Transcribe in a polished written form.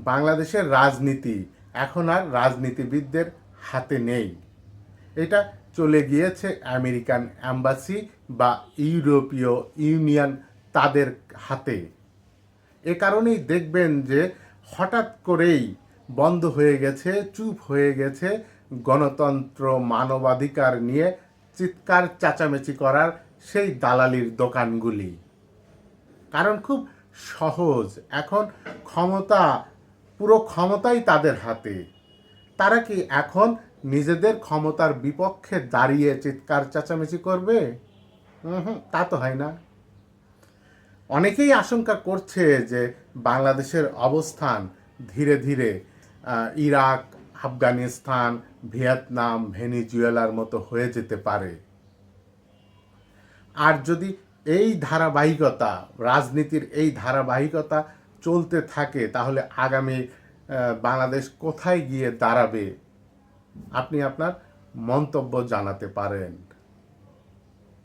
বাংলাদেশের রাজনীতি এখন আর রাজনীতিবিদদের হাতে নেই। এটা চলে গিয়েছে আমেরিকান অ্যাম্বাসি বা ইউরোপীয় ইউনিয়ন তাদের হাতে। এ কারণেই দেখবেন যে হঠাৎ করেই বন্ধ হয়ে গেছে, চুপ হয়ে গেছে গণতন্ত্র মানবাধিকার নিয়ে চিৎকার চেঁচামেচি করার সেই দালালির দোকানগুলি। কারণ খুব সহজ, এখন ক্ষমতা, পুরো ক্ষমতাই তাদের হাতে। তারা কি এখন নিজেদের ক্ষমতার বিপক্ষে দাঁড়িয়ে চিৎকার চেঁচামেচি করবে? তা তো হয় না। অনেকেই আশঙ্কা করছে যে বাংলাদেশের অবস্থান ধীরে ধীরে ইরাক, আফগানিস্তান, ভিয়েতনাম, ভেনিজুয়েলার মতো হয়ে যেতে পারে। আর যদি এই ধারাবাহিকতা, রাজনীতির এই ধারাবাহিকতা চলতে থাকে, তাহলে আগামী বাংলাদেশ কোথায় গিয়ে দাঁড়াবে আপনি আপনার মন্তব্য জানাতে পারেন।